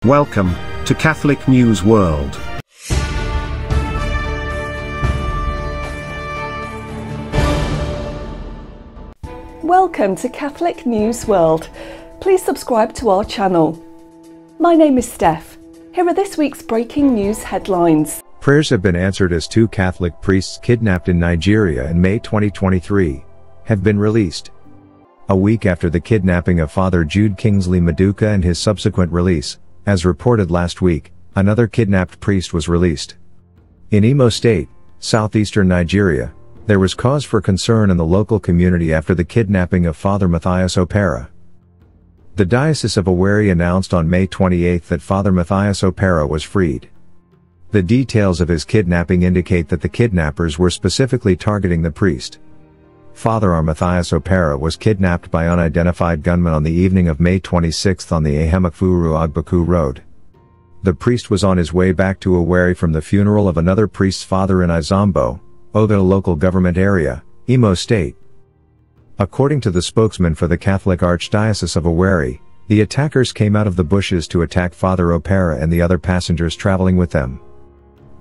Welcome to Catholic News World. Welcome to Catholic News World. Please subscribe to our channel. My name is Steph. Here are this week's breaking news headlines. Prayers have been answered as two Catholic priests kidnapped in Nigeria in May 2023 have been released. A week after the kidnapping of Father Jude Kingsley Maduka and his subsequent release, as reported last week, another kidnapped priest was released. In Imo State, southeastern Nigeria, there was cause for concern in the local community after the kidnapping of Father Matthias Opera. The Diocese of Owerri announced on May 28 that Father Matthias Opera was freed. The details of his kidnapping indicate that the kidnappers were specifically targeting the priest. Father Matthias Opera was kidnapped by unidentified gunmen on the evening of May 26 on the Ahemakfuru-Agbaku Road. The priest was on his way back to Owerri from the funeral of another priest's father in Izombo, Odo local government area, Imo State. According to the spokesman for the Catholic Archdiocese of Owerri, the attackers came out of the bushes to attack Father Opera and the other passengers traveling with them.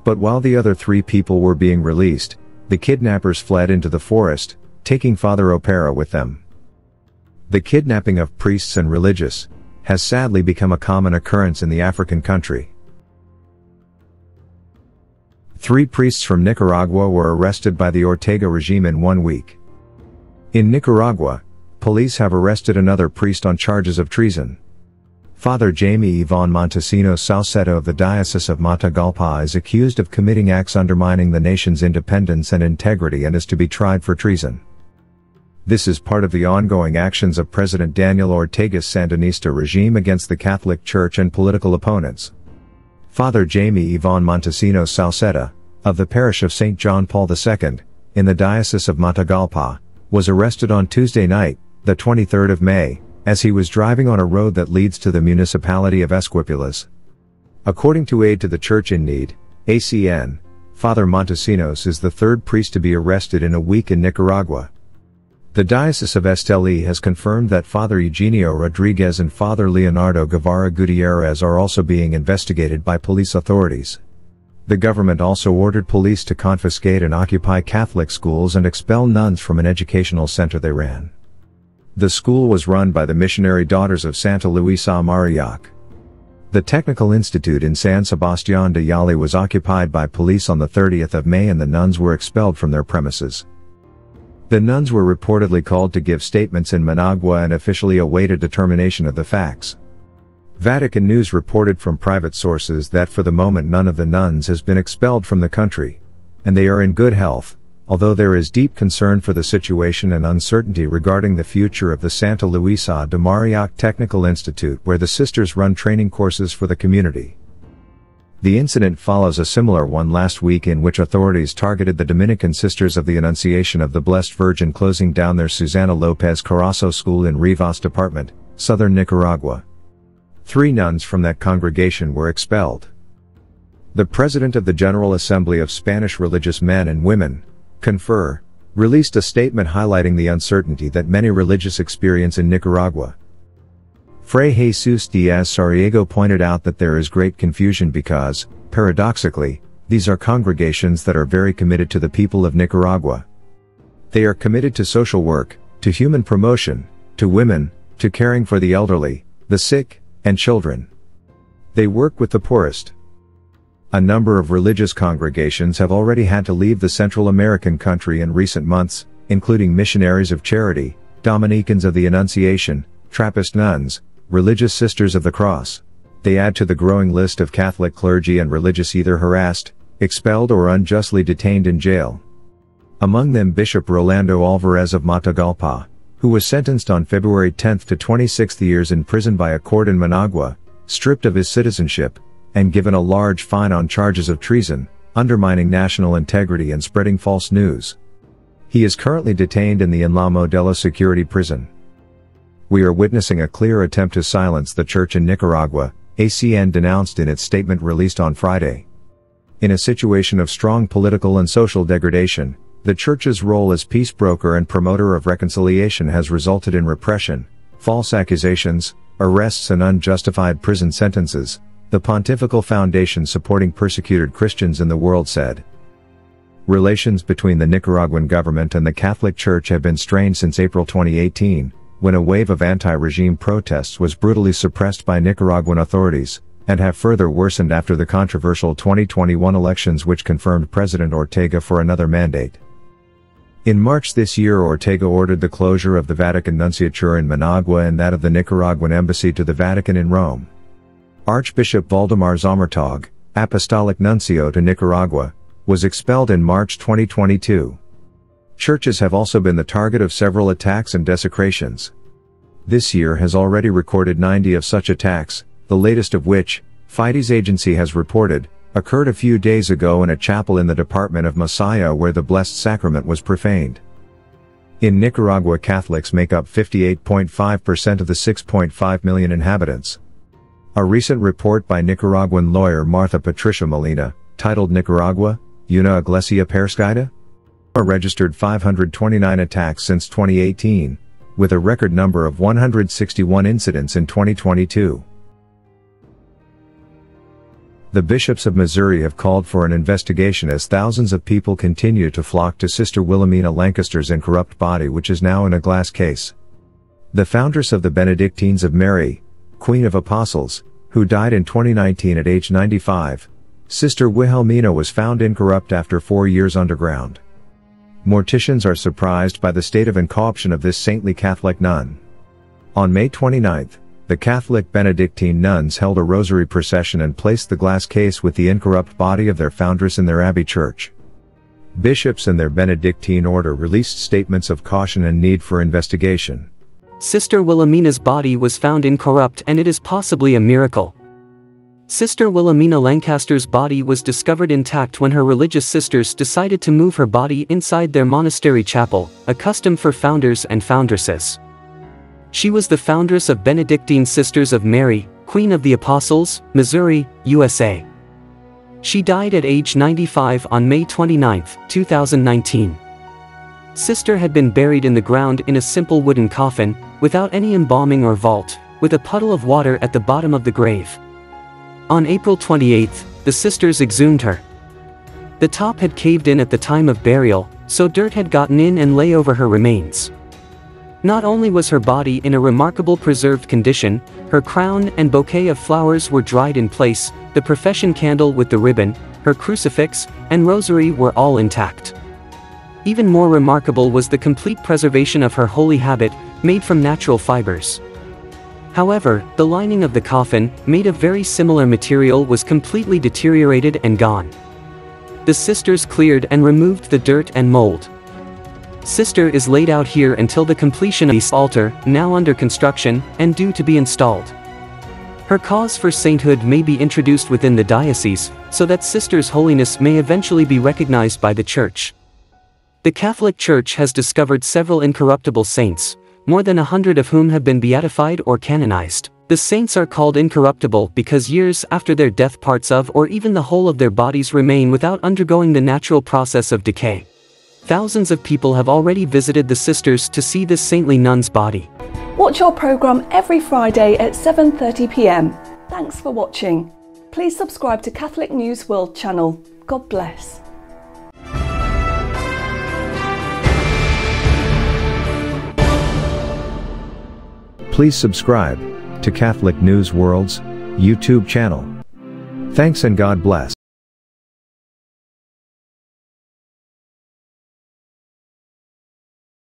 But while the other three people were being released, the kidnappers fled into the forest, taking Father Opera with them. The kidnapping of priests and religious has sadly become a common occurrence in the African country. 3 priests from Nicaragua were arrested by the Ortega regime in 1 week. In Nicaragua, police have arrested another priest on charges of treason. Father Jaime Ivan Montesinos Saucedo of the Diocese of Matagalpa is accused of committing acts undermining the nation's independence and integrity and is to be tried for treason. This is part of the ongoing actions of President Daniel Ortega's Sandinista regime against the Catholic Church and political opponents. Father Jaime Ivan Montesinos Saucedo, of the parish of St. John Paul II, in the Diocese of Matagalpa, was arrested on Tuesday night, the 23rd of May, as he was driving on a road that leads to the municipality of Esquipulas. According to Aid to the Church in Need, ACN, Father Montesinos is the third priest to be arrested in a week in Nicaragua. The Diocese of Esteli has confirmed that Father Eugenio Rodriguez and Father Leonardo Guevara Gutierrez are also being investigated by police authorities. The government also ordered police to confiscate and occupy Catholic schools and expel nuns from an educational center they ran. The school was run by the Missionary Daughters of Santa Luisa Marillac. The Technical Institute in San Sebastián de Yali was occupied by police on the 30th of May and the nuns were expelled from their premises. The nuns were reportedly called to give statements in Managua and officially await a determination of the facts. Vatican News reported from private sources that for the moment none of the nuns has been expelled from the country, and they are in good health, although there is deep concern for the situation and uncertainty regarding the future of the Santa Luisa de Marillac Technical Institute where the sisters run training courses for the community. The incident follows a similar one last week in which authorities targeted the Dominican Sisters of the Annunciation of the Blessed Virgin closing down their Susana Lopez Carazo school in Rivas Department, southern Nicaragua. 3 nuns from that congregation were expelled. The president of the General Assembly of Spanish Religious Men and Women, CONFER, released a statement highlighting the uncertainty that many religious experience in Nicaragua. Fray Jesus Diaz Sariego pointed out that there is great confusion because, paradoxically, these are congregations that are very committed to the people of Nicaragua. They are committed to social work, to human promotion, to women, to caring for the elderly, the sick, and children. They work with the poorest. A number of religious congregations have already had to leave the Central American country in recent months, including Missionaries of Charity, Dominicans of the Annunciation, Trappist nuns, Religious Sisters of the Cross. They add to the growing list of Catholic clergy and religious either harassed, expelled or unjustly detained in jail. Among them Bishop Rolando Alvarez of Matagalpa, who was sentenced on February 10 to 26 years in prison by a court in Managua, stripped of his citizenship, and given a large fine on charges of treason, undermining national integrity and spreading false news. He is currently detained in the La Modelo Security Prison. We are witnessing a clear attempt to silence the Church in Nicaragua, ACN denounced in its statement released on Friday. In a situation of strong political and social degradation, the Church's role as peace broker and promoter of reconciliation has resulted in repression, false accusations, arrests and unjustified prison sentences, the Pontifical Foundation supporting persecuted Christians in the world said. Relations between the Nicaraguan government and the Catholic Church have been strained since April 2018, when a wave of anti-regime protests was brutally suppressed by Nicaraguan authorities, and have further worsened after the controversial 2021 elections which confirmed President Ortega for another mandate. In March this year, Ortega ordered the closure of the Vatican Nunciature in Managua and that of the Nicaraguan embassy to the Vatican in Rome. Archbishop Valdemar Zamartog, Apostolic Nuncio to Nicaragua, was expelled in March 2022. Churches have also been the target of several attacks and desecrations. This year has already recorded 90 of such attacks, the latest of which, Fides agency has reported, occurred a few days ago in a chapel in the department of Masaya where the Blessed Sacrament was profaned. In Nicaragua, Catholics make up 58.5% of the 6.5 million inhabitants. A recent report by Nicaraguan lawyer Martha Patricia Molina, titled Nicaragua, Una Iglesia Persquida? Registered 529 attacks since 2018, with a record number of 161 incidents in 2022. The bishops of Missouri have called for an investigation as thousands of people continue to flock to Sister Wilhelmina Lancaster's incorrupt body, which is now in a glass case. The foundress of the Benedictines of Mary, Queen of Apostles, who died in 2019 at age 95, Sister Wilhelmina was found incorrupt after 4 years underground. Morticians are surprised by the state of incorruption of this saintly Catholic nun. On May 29, the Catholic Benedictine nuns held a rosary procession and placed the glass case with the incorrupt body of their foundress in their abbey church. Bishops and their Benedictine order released statements of caution and need for investigation. Sister Wilhelmina's body was found incorrupt and it is possibly a miracle. Sister Wilhelmina Lancaster's body was discovered intact when her religious sisters decided to move her body inside their monastery chapel, a custom for founders and foundresses. She was the foundress of Benedictine Sisters of Mary, Queen of the Apostles, Missouri, USA. She died at age 95 on May 29, 2019. Sister had been buried in the ground in a simple wooden coffin, without any embalming or vault, with a puddle of water at the bottom of the grave. On April 28, the sisters exhumed her. The top had caved in at the time of burial, so dirt had gotten in and lay over her remains. Not only was her body in a remarkable preserved condition, her crown and bouquet of flowers were dried in place, the profession candle with the ribbon, her crucifix, and rosary were all intact. Even more remarkable was the complete preservation of her holy habit, made from natural fibers. However, the lining of the coffin, made of very similar material, was completely deteriorated and gone. The sisters cleared and removed the dirt and mold. Sister is laid out here until the completion of the altar, now under construction, and due to be installed. Her cause for sainthood may be introduced within the diocese, so that Sister's holiness may eventually be recognized by the Church. The Catholic Church has discovered several incorruptible saints, more than 100 of whom have been beatified or canonized. The saints are called incorruptible because years after their death parts of or even the whole of their bodies remain without undergoing the natural process of decay. Thousands of people have already visited the sisters to see this saintly nun's body. Watch our programme every Friday at 7:30 p.m. Thanks for watching. Please subscribe to Catholic News World channel. God bless. Please subscribe to Catholic News World's YouTube channel. Thanks and God bless.